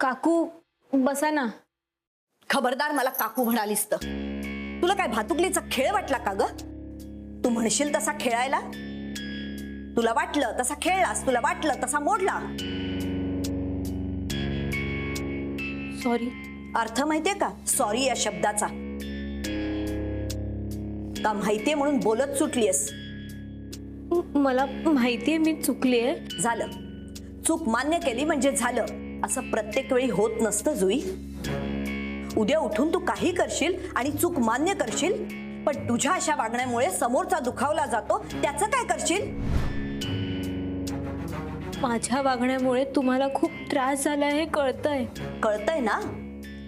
काकू बसा ना. खबरदार मला काकू म्हणालीस तर. तुला काय भातुकलीचा खेळ वाटला का ग? तू म्हणशील तसा खेळायला? तुला वाटलं तसा खेळलास, तुला वाटलं तसा मोडला. सॉरी. अर्थ माहितीये का सॉरी या शब्दाचा? का माहितीये म्हणून बोलत सुटलीस? मला माहितीये मी चुकलीये. झालं, चूक मान्य केली म्हणजे झालं. असं प्रत्येक वेळी होत नसतं जुई. उद्या उठून तू काही करशील आणि चूक मान्य करशील, पण तुझ्या अशा वागण्यामुळे समोरचा दुखावला जातो. त्याचं काय करशील? माझ्या वागण्यामुळे तुम्हाला खूप त्रास झाला हे कळतंय. कळतंय ना,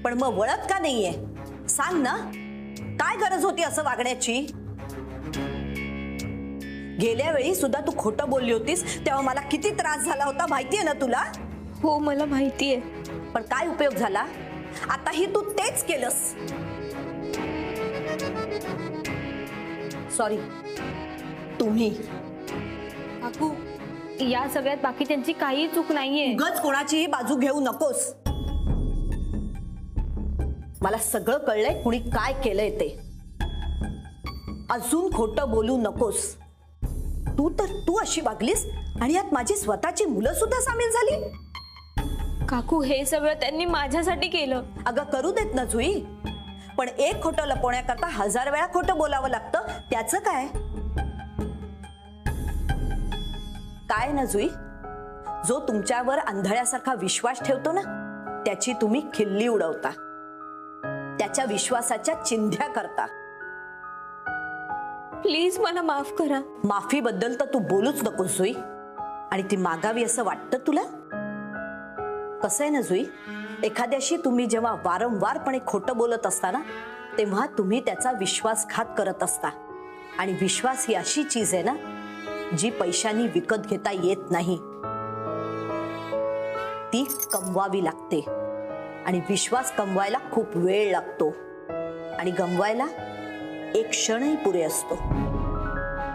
पण मग वळत का नाहीये? सांग ना, काय गरज होती असं वागण्याची? गेल्या वेळी सुद्धा तू खोटं बोलली होतीस तेव्हा मला किती त्रास झाला होता माहितीये ना तुला? हो मला माहितीये. पण काय उपयोग झाला? आताही तू तेच केलंस. सॉरी. तुम्ही काकू या सगळ्यात बाकी त्यांची काही चूक नाहीये. उगाच कोणाचीही बाजू घेऊ नकोस. मला सगळं कळलंय कुणी काय केलंय ते. अजून खोटं बोलू नकोस. तू अशी वागलीस आणि यात माझी स्वतःची मुलं सुद्धा सामील झाली. काकू हे सगळं त्यांनी माझ्यासाठी केलं. अगं करू देत ना जुई, पण एक खोटं लपवण्याकरता 1000 वेळा खोटं बोलावं लागतं. त्याचं काय? काय ना जुई, जो तुमच्यावर आंधळ्यासारखा विश्वास ठेवतो ना, त्याची तुम्ही खिल्ली उडवता, त्याच्या विश्वासाच्या चिंध्या करता. प्लीज मला माफ करा. माफी बद्दल तर तू बोलूच नकोस जुई. आणि ती मागावी असं वाटतं तुला? कसं आहे ना जुई, एखाद्याशी तुम्ही जेव्हा वारंवारपणे खोटं बोलत असता ना, तेव्हा तुम्ही त्याचा विश्वासघात करत असता. आणि विश्वास ही अशी चीज आहे ना, जी पैशांनी विकत घेता येत नाही. ती कमवावी लागते. आणि विश्वास कमवायला खूप वेळ लागतो. आणि गमवायला एक क्षणही पुरे असतो.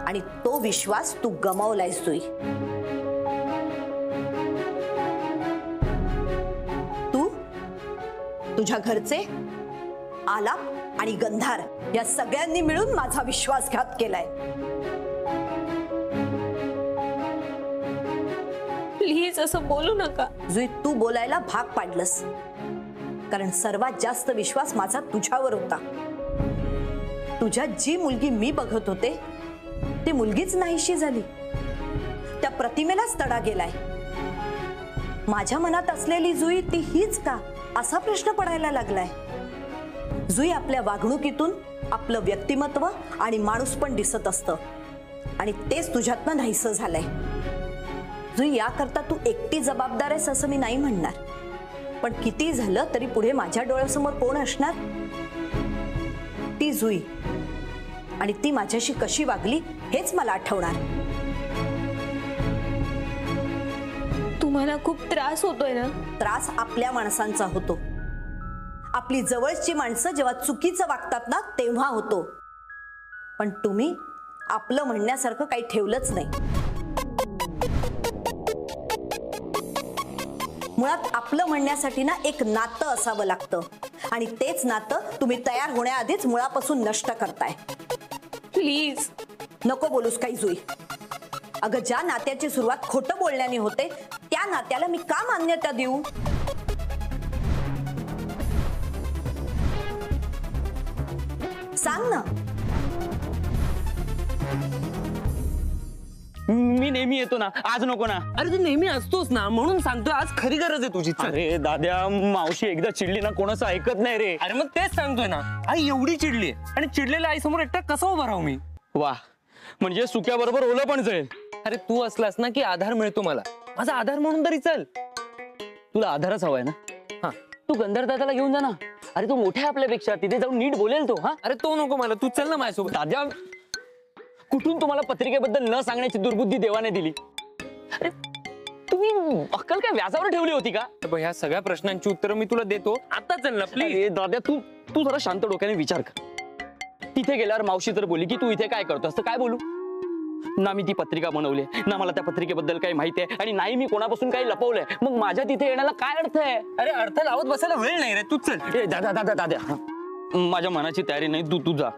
आणि तो विश्वास तू गमावलायस जुई. तू, तुझ्या घरचे, आलाप आणि गंधार या सगळ्यांनी मिळून माझा विश्वासघात केलाय. प्लीज असं बोलू नका. जुई तू बोलायला भाग पाडलंस, कारण सर्वात जास्त विश्वास माझा तुझ्यावर होता. तुझ्यात जी मुलगी मी बघत होते ती मुलगीच नाहीशी झाली. त्या प्रतिमेलाच तडा गेलाय. माझ्या मनात असलेली जुई ती हीच का असा प्रश्न पडायला लागलाय. जुई आपल्या वागणुकीतून आपलं व्यक्तिमत्व आणि माणूस पण दिसत असतं, आणि तेच तुझ्यातनं नाहीसं झालंय. जुई याकरता तू एकटी जबाबदार आहेस असं मी नाही म्हणणार, पण किती झालं तरी पुढे माझ्या डोळ्यासमोर कोण असणार? ती जुई. आणि ती माझ्याशी कशी वागली हेच मला आठवणार. तुम्हाला खूप त्रास होतोय ना? त्रास आपल्या माणसांचा होतो. आपली जवळची माणसं जेव्हा चुकीचं वागतात ना तेव्हा होतो. पण तुम्ही आपलं म्हणण्यासारखं काही ठेवलंच नाही. मुळात आपलं म्हणण्यासाठी ना एक नातं असावं लागतं, आणि तेच नातं तुम्ही तयार होण्याआधीच मुळापासून नष्ट करताय. प्लीज नको बोलूस काही जुई. अगं ज्या नात्याची सुरुवात खोटं बोलण्याने होते त्या नात्याला मी का मान्यता देऊ? सांग ना. मी नेहमी येतो ना, आज नको ना. अरे तू नेहमी असतोस ना, म्हणून सांगतोय आज खरी गरज आहे तुझी. अरे दाद्या, मावशी एकदा चिडली ना कोणाचं ऐकत नाही रे. अरे मग तेच सांगतोय ना, आई एवढी चिडली आणि चिडलेल्या आई समोर एकटा कसं उभं राहू मी? वा, म्हणजे सुक्याबरोबर ओलं पण जाईल. अरे तू असलास ना की आधार मिळतो मला. माझा आधार म्हणून तरी चल. तुला आधारच हवाय ना? हा, तू गंधर दादाला घेऊन जा ना. अरे तो मोठा आहे आपल्यापेक्षा, तिथे जाऊन नीट बोलेल तो. हा अरे तो नको मला, तू चल ना माझ्यासोबत. दाद्या, कुठून तुम्हाला पत्रिकेबद्दल न सांगण्याची दुर्बुद्धी देवाने दिली? अरे तुम्ही अक्कल काय व्याजावर ठेवली होती का? ह्या सगळ्या प्रश्नांची उत्तरं मी तुला देतो. आता चल ना प्लीज. अरे दाद्या, तू जरा शांत डोक्याने विचार कर. तिथे गेल्यावर मावशी तर बोली की तू इथे काय करतोस, तर काय बोलू? ना मी ती पत्रिका बनवली, ना मला त्या पत्रिकेबद्दल काही माहिती आहे, आणि नाही मी कोणापासून काही लपवलंय. मग माझ्या तिथे येण्याला काय अर्थ आहे? अरे अर्थ लावत बसायला वेळ नाही रे, तू चल. ए, दादा दादा दादा, माझ्या मनाची तयारी नाही. तू जा.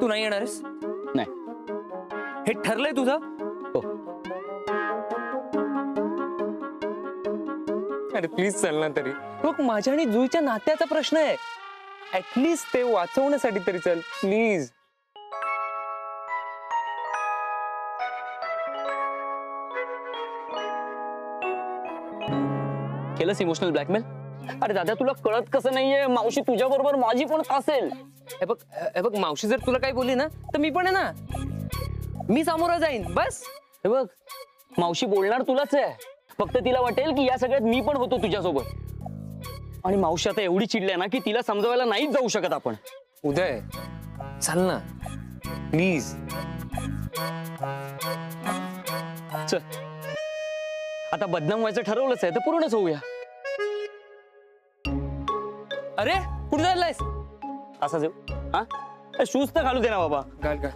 तू नाही येणार आहेस? नाही. हे ठरलंय तुझं? हो. अरे प्लीज चल ना तरी. बघ माझ्या आणि जुईच्या नात्याचा प्रश्न आहे, ऍटलीस्ट ते वाचवण्यासाठी तरी चल प्लीज. केलंस इमोशनल ब्लॅकमेल? अरे दादा तुला कळत कसं नाहीये, मावशी तुझ्या बरोबर माझी पण असेल. हे बघ मावशी जर तुला काही बोलली ना तर मी पण आहे ना, मी सामोरं जाईन बस. हे बघ मावशी बोलणार तुलाच आहे, फक्त तिला वाटेल की या सगळ्यात मी पण होतो तुझ्यासोबत. आणि मावशी आता एवढी चिडली ना की तिला समजवायला नाहीच जाऊ शकत आपण. उदय चल ना प्लीज. चल आता बदनाम व्हायचं ठरवलंच आहे तर पूर्णच होऊया. अरे कुठे चाललायस? असाच येऊ. हा शूज तर घालू दे ना बाबा. घाल का?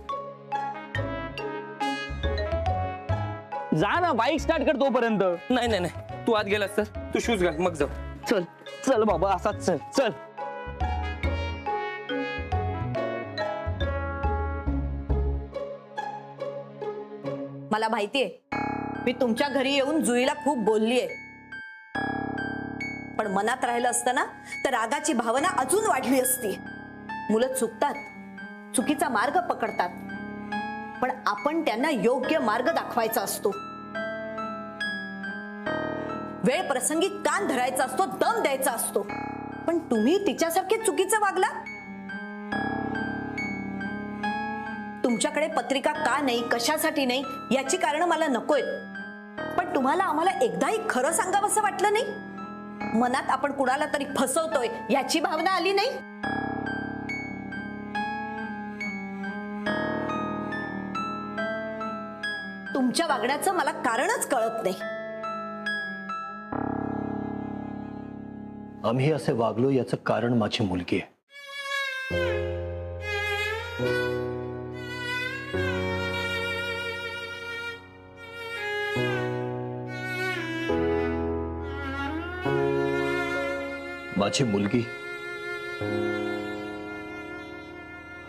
जा ना, बाईक स्टार्ट कर तोपर्यंत. नाही नाही नाही, तू आत गेलास तर तू शूज घाल मग जाऊ. चल चल बाबा, असाच चल चल. मला माहितीये मी तुमच्या घरी येऊन जुईला खूप बोललीये, पण मनात राहिलं असतं ना तर रागाची भावना अजून वाढली असती. मुलं चुकतात, चुकीचा मार्ग पकडतात, पण आपण त्यांना योग्य मार्ग दाखवायचा असतो. वेळ प्रसंगी कान धरायचा असतो, दम द्यायचा असतो. पण तुम्ही तिच्यासारखे चुकीचं वागला. तुमच्याकडे पत्रिका का नाही, कशासाठी नाही याची कारण मला नकोय, पण तुम्हाला आम्हाला एकदाही खरं सांगावंसं वाटलं नाही? मनात आपण कुणाला तरी फसवतोय याची भावना आली नाही? तुमच्या वागण्याचं मला कारणच कळत नाही. आम्ही असे वागलो याचं कारण माझी मुलगी आहे. माझी मुलगी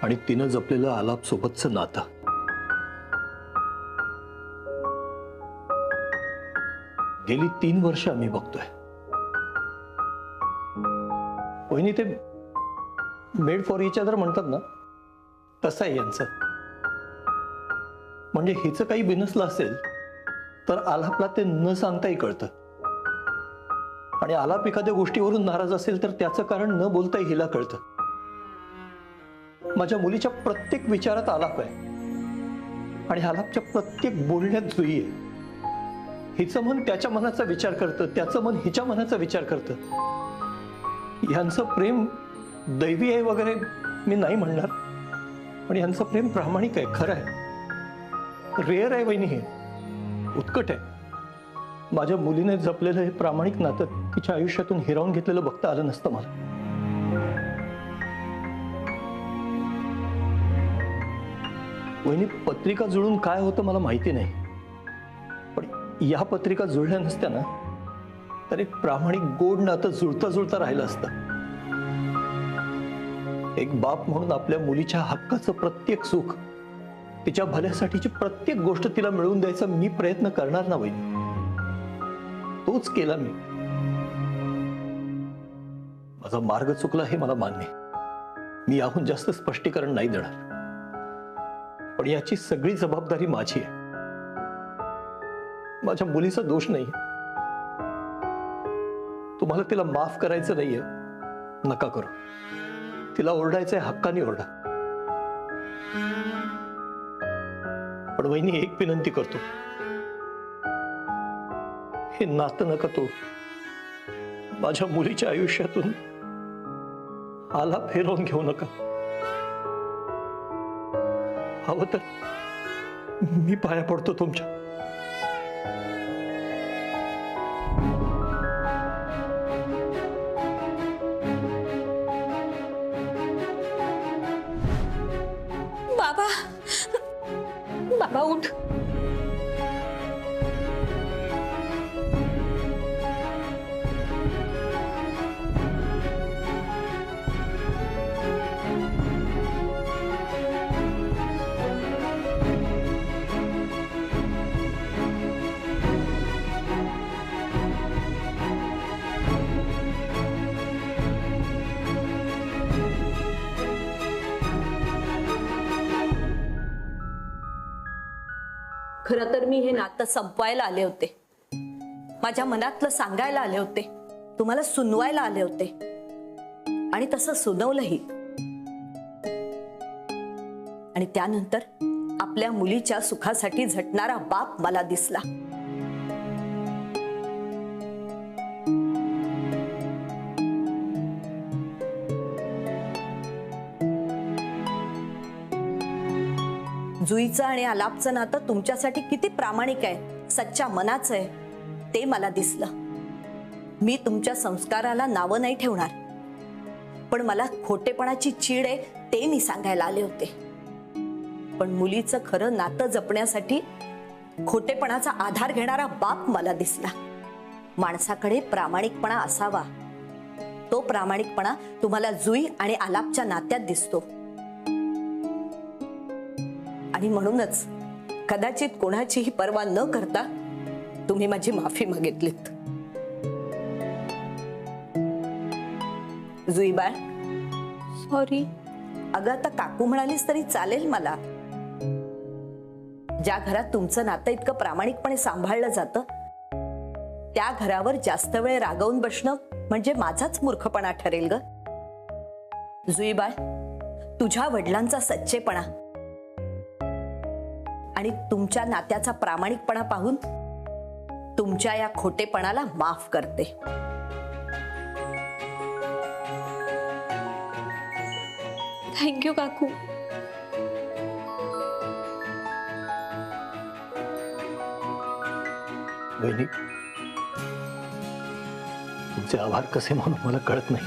आणि तिनं जपलेलं आलाप सोबतचं नातं. गेली 3 वर्ष आम्ही बघतोय. वहिनी ते मेड फॉर इच अदर म्हणतात ना, तसं आहे यांचं. म्हणजे हिचं काही बिनसलं असेल तर आलापला ते न सांगताही कळतं, आणि आलाप एखाद्या गोष्टीवरून नाराज असेल तर त्याचं कारण न बोलताही हिला कळतं. माझ्या मुलीच्या प्रत्येक विचारात आलाप आहे आणि आलापच्या प्रत्येक बोलण्यात जुई आहे. हिचं मन त्याच्या मनाचा विचार करतं, त्याचं मन हिच्या मनाचा विचार करतं. यांचं प्रेम दैवी आहे वगैरे मी नाही म्हणणार, पण यांचं प्रेम प्रामाणिक आहे, खरं आहे, रेअर आहे वहिनी, हे उत्कट आहे. माझ्या मुलीने जपलेलं हे प्रामाणिक नातं तिच्या आयुष्यातून हिरावून घेतलेलं बघता आलं नसतं मला. वहिनी पत्रिका जुळून काय होतं मला माहिती नाही, पण या पत्रिका जुळल्या नसत्या ना तर एक प्रामाणिक गोड नातं जुळता जुळता राहिलं असतं. एक बाप म्हणून आपल्या मुलीच्या हक्काचं प्रत्येक सुख, तिच्या भल्यासाठीची प्रत्येक गोष्ट तिला मिळवून द्यायचा मी प्रयत्न करणार ना वहिनी, तोच केला मी. माझा मार्ग चुकला हे मला मान्य, मी याहून जास्त स्पष्टीकरण नाही देणार, पण याची सगळी जबाबदारी माझी आहे. माझ्या मुलीचा दोष नाही. तुम्हाला तिला माफ करायचं नाहीये, नका करू. तिला ओरडायचंय हक्काने ओरडा, पण वहिनी एक विनंती करतो, हे नातं नका तोड. माझ्या मुलीच्या आयुष्यातून आलाप हेरवून घेऊ नका. हवं तर मी पाया पडतो तुमच्या. बाबा खरं तर मी हे नातं संपवायला आले होते, माझ्या मनातलं सांगायला आले होते, तुम्हाला सुनवायला आले होते आणि तसं सुनवलंही. आणि त्यानंतर आपल्या मुलीच्या सुखासाठी झटणारा बाप मला दिसला. जुईचं आणि आलापचं नातं तुमच्यासाठी किती प्रामाणिक आहे, सच्च्या मनाचं आहे, ते मला दिसलं. मी तुमच्या संस्काराला नावं नाही ठेवणार, पण मला खोटेपणाची चीड आहे ते मी सांगायला आले होते. पण मुलीचं खरं नातं जपण्यासाठी खोटेपणाचा आधार घेणारा बाप मला दिसला. माणसाकडे प्रामाणिकपणा असावा, तो प्रामाणिकपणा तुम्हाला जुई आणि आलापच्या नात्यात दिसतो. आणि म्हणूनच कदाचित कोणाचीही पर्वा न करता तुम्ही माझी माफी मागितलीत. जुईबाळ, सॉरी. अगं आता काकू म्हणालीस तरी चालेल मला. ज्या घरात तुमचं नातं इतकं प्रामाणिकपणे सांभाळलं जातं, त्या घरावर जास्त वेळ रागवून बसणं म्हणजे माझाच मूर्खपणा ठरेल ग. जुईबाळ, तुझ्या वडिलांचा सच्चेपणा आणि तुमच्या नात्याचा प्रामाणिकपणा पाहून तुमच्या या खोटेपणाला माफ करते. थँक्यू काकू. वहिनी, तुमचे आभार कसे म्हणून मला कळत नाही.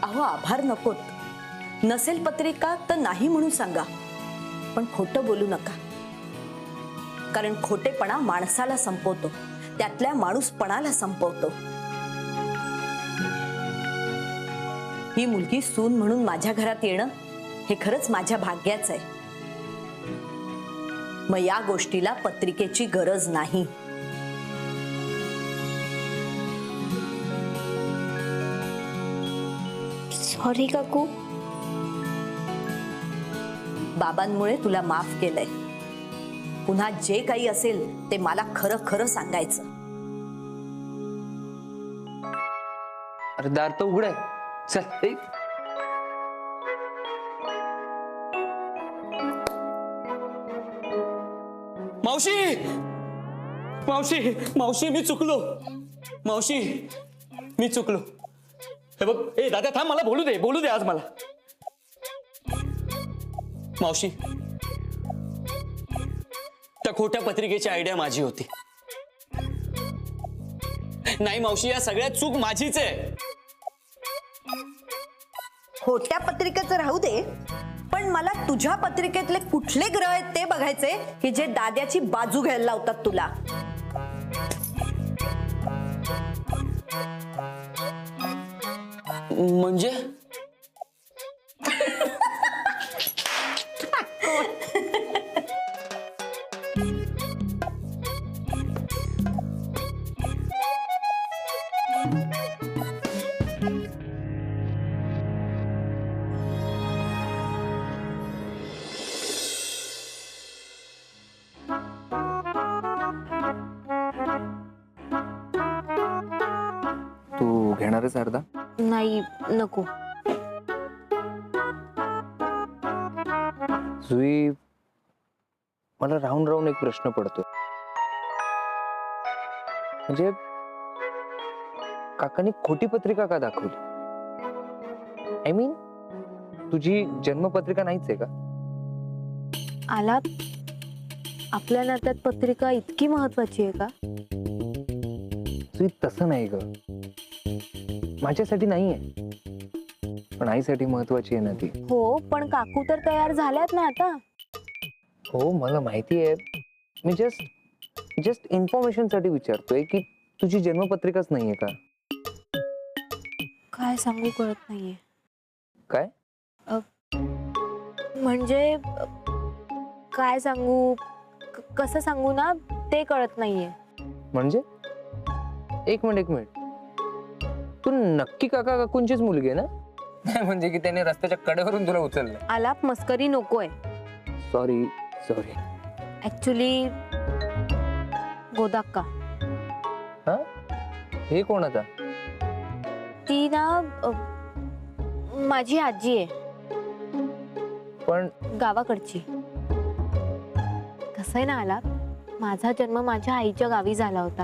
अहो, आभार नकोत. नसेल पत्रिका तर नाही म्हणून सांगा, पण खोटं बोलू नका. कारण खोटेपणा माणसाला संपवतो, त्यातल्या माणूसपणाला संपवतो. ही मुलगी सून म्हणून माझ्या घरात येणं हे खरंच माझ्या भाग्याचं आहे. मग या गोष्टीला पत्रिकेची गरज नाही. सॉरी काकू. बाबांमुळे तुला माफ केलंय. पुन्हा जे काही असेल ते मला खरं खरं सांगायचं. अरे दार तर उघड आहे. चल ए. मावशी, मावशी, मावशी, मी चुकलो. मावशी, मी चुकलो. हे बघ, ए दादा थांब, मला बोलू दे आज मला. मावशी, त्या खोट्या पत्रिकेची आयडिया माझी होती. नाही मावशी, या सगळ्यात चूक माझीच आहे. खोट्या पत्रिकेचं राहू दे, पण मला तुझ्या पत्रिकेतले कुठले ग्रह आहेत ते बघायचे की जे दाद्याची बाजू घ्यायला लावतात तुला. म्हणजे तू घेणारच अर्धा? नाही, नको. जुई, मला राहून राहून एक प्रश्न पडतो. म्हणजे काकांनी खोटी पत्रिका का दाखवली? आय मीन, तुझी जन्मपत्रिका नाहीच आहे का? आलाप, आपल्या नात्यात पत्रिका इतकी महत्वाची आहे का? जुई, तसं नाही ग. माझ्यासाठी नाहीये, पण आईसाठी महत्वाची आहे ना ती. हो, पण काकू तर तयार झाल्यात ना आता. हो, मला माहिती आहे. मी जस्ट इन्फॉर्मेशन साठी विचारतोय की तुझी जन्मपत्रिकाच नाहीये का? काय सांगू कळत नाहीये. काय? म्हणजे काय सांगू, कसं सांगू ना ते कळत नाहीये. म्हणजे एक मिनिट, तू नक्की काका काकूंचीच मुलगी आहे ना? नाही म्हणजे की त्याने रस्त्याच्या कडेवरून तुला उचललं? आलाप, मस्करी नकोय. सॉरी. ऍक्च्युली गोदाक्का. हा, हे कोण आता? ती ना माझी आजी आहे, पण गावाकडची. कसं आहे ना आला, माझा जन्म माझ्या आईच्या गावी झाला होता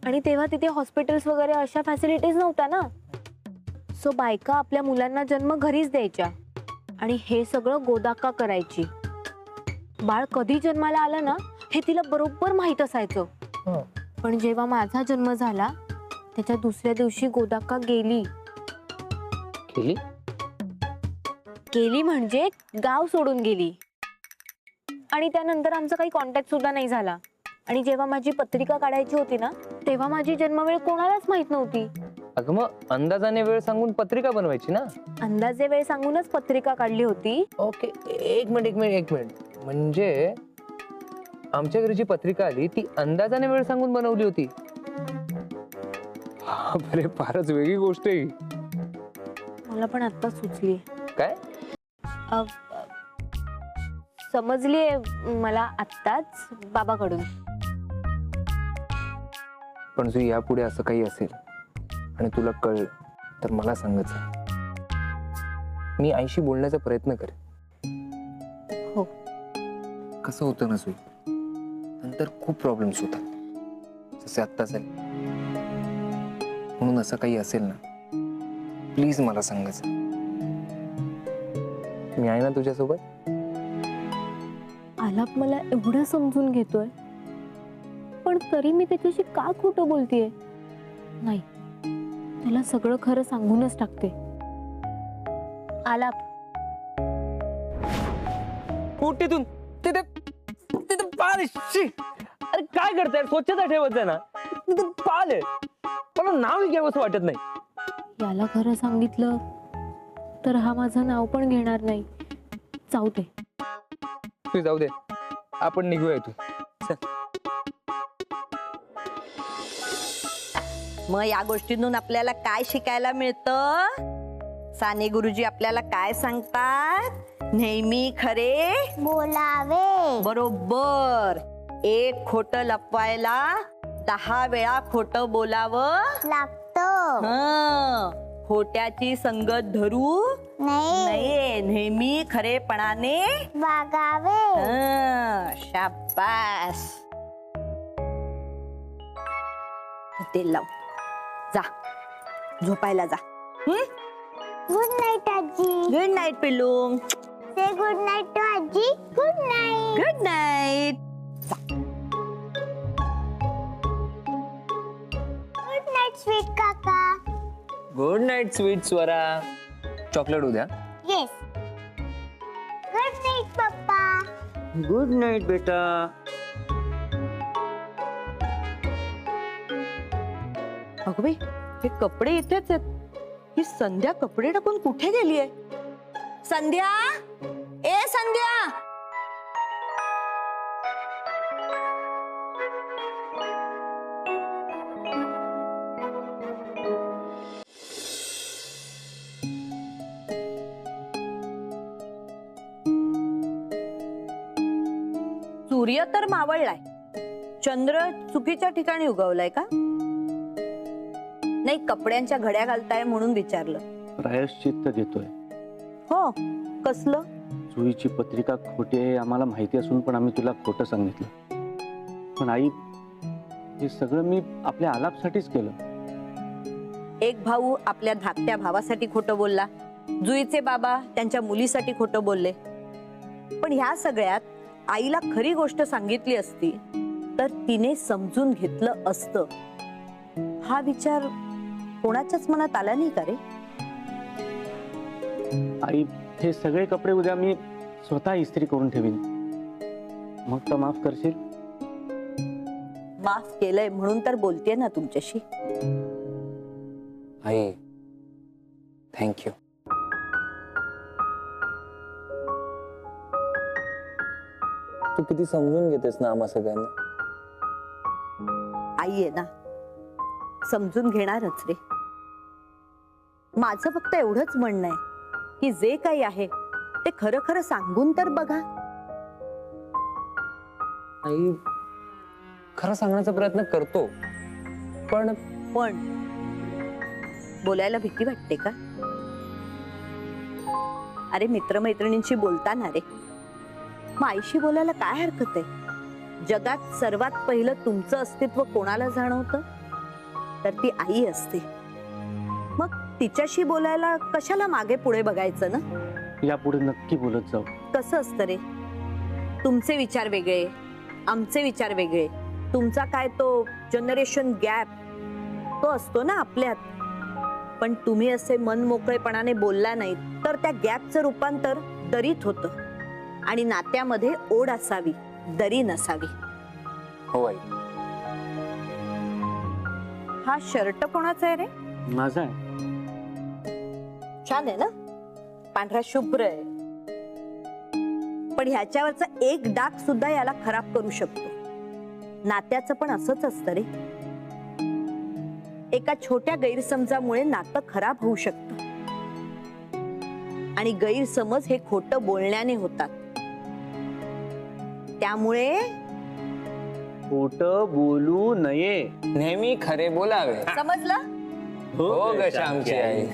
आणि तेव्हा तिथे हॉस्पिटल्स वगैरे अशा फॅसिलिटीज नव्हत्या ना. सो बायका आपल्या मुलांना जन्म घरीच द्यायच्या आणि हे सगळं गोदाक्का करायची. बाळ कधी जन्माला आलं ना हे तिला बरोबर माहित असायचं. हं. पण जेव्हा माझा जन्म झाला त्याच्या दुसऱ्या दिवशी गोदाक्का गेली. केली? गेली म्हणजे गाव सोडून गेली आणि त्यानंतर आमचा काही कॉन्टॅक्ट सुद्धा नाही झाला. आणि जेव्हा माझी पत्रिका काढायची होती ना तेव्हा माझी जन्मवेळ कोणालाच माहित नव्हती. अगं मग अंदाजाने वेळ सांगून पत्रिका बनवायची ना. अंदाजे वेळ सांगूनच पत्रिका काढली होती. ओके, एक मिनिट. म्हणजे आमच्या घरी जी पत्रिका आली ती अंदाजाने वेळ सांगून बनवली होती. अरे फारच वेगळी गोष्ट आहे. मला पण आता सुचली. काय? समजलीये मला आत्ताच बाबाकडून. पण जर यापुढे असं काही असेल आणि तुला कळलं तर मला सांगायचं. मी आईशी बोलण्याचा प्रयत्न करेन. हो. कसं होतं ना सुई, नंतर खूप प्रॉब्लेम्स होतात जसे आत्ता झाले. म्हणून असं काही असेल ना प्लीज मला सांगायचं. मी आहे ना तुझ्यासोबत. आलाप मला एवढं समजून घेतोय पण तरी मी त्याच्याशी का खोटं बोलतेय. नाही, त्याला सगळं खरं सांगूनच टाकते. आलाप मोठीतून तिथे तिथे पाल. अरे काय करताय, स्वच्छता ठेवत आहे ना. तिथे पाल आहे, मला नाव घ्यावं असं वाटत नाही. याला खरं सांगितलं तर हा माझं नाव पण घेणार नाही. जाऊ दे. तू जाऊ दे, आपण निघूया तू. मग या गोष्टींतून आपल्याला काय शिकायला मिळतं? साने गुरुजी आपल्याला काय सांगतात? नेहमी खरे बोलावे. बरोबर. एक खोटं लपवायला 10 वेळा खोटं बोलावं लागतं. हं. खोट्याची संगत धरू नाही नये. नेहमी खरेपणाने वागावे. शाबास. तेल लाव, जा झोपायला जा. गुड नाईट आजी. गुड नाईट पिल्लू. से गुड नाईट टू आजी. Good night. Good night. Good night sweet काका. Good night sweet Swara. Chocolate उद्या. येस. गुड नाईट पप्पा. गुड नाईट बेटा. अगं बाई, हे कपडे इथेच आहेत. ही संध्या कपडे टाकून कुठे गेलीये? संध्या, ए संध्या. सूर्य तर मावळलाय, चंद्र चुकीच्या ठिकाणी उगवलाय का? नाही, कपड्यांच्या घड्या घालताय म्हणून विचारलं. प्रायश्चित्त घेतोय. हो, कसलं? जुईची पत्रिका खोटी आहे आम्हाला माहिती असून पण आम्ही तुला खोटं सांगितलं. पण आई, हे सगळं मी आपल्या आलापसाठीच केलं. एक भाऊ आपल्या धाकट्या भावासाठी खोटं बोलला, जुईचे बाबा त्यांच्या मुलीसाठी खोटं बोलले. पण ह्या सगळ्यात आईला खरी गोष्ट सांगितली असती तर तिने समजून घेतलं असतं. हा विचार कोणाच्याच मनात आला नाही का रे? आई, हे सगळे कपडे उद्या मी स्वतः इस्त्री करून ठेवीन. मग तर माफ करशील? माफ केलंय म्हणून तर बोलतेय ना तुमच्याशी. आई, थँक्यू. तू किती समजून घेतेस ना आम्हा सगळ्यांना. आई आहे ना, समजून घेणारच रे. माझं फक्त एवढंच म्हणणं आहे की जे काही आहे ते खरं खरं सांगून तर बघा. आई, खरं सांगण्याचा प्रयत्न करतो, पण पण बोलायला भीती वाटते का? अरे मित्रमैत्रिणींशी बोलताना रे, मग आईशी बोलायला काय हरकत आहे? जगात सर्वात पहिलं तुमचं अस्तित्व कोणाला जाणवतं? तर ती आई असते. मग तिच्याशी बोलायला कशाला मागे पुढे बघायचं ना? यापुढे नक्की बोलत जाऊ. कसं असतं रे, तुमचे विचार वेगळे, आमचे विचार वेगळे. तुमचा काय तो जनरेशन गॅप तो असतो ना आपल्यात. पण तुम्ही असे मन मोकळेपणाने बोलला नाहीत तर त्या गॅपचं रूपांतर दरीत होतं. आणि नात्यामध्ये ओढ असावी, दरी नसावी. हो आई. हा शर्ट कोणाचा आहे रे? माझा आहे. छान आहे ना, पांढरा शुभ्र आहे. पण ह्याच्यावरचा एक डाग सुद्धा याला खराब करू शकतो. नात्याचं पण असंच असतं रे. एका छोट्या गैरसमजामुळे नातं खराब होऊ शकतं. आणि गैरसमज हे खोटं बोलण्याने होतात. त्यामुळे खोटं बोलू नये. नेहमी खरे बोलावे. समजलं? हो ग श्यामची आई.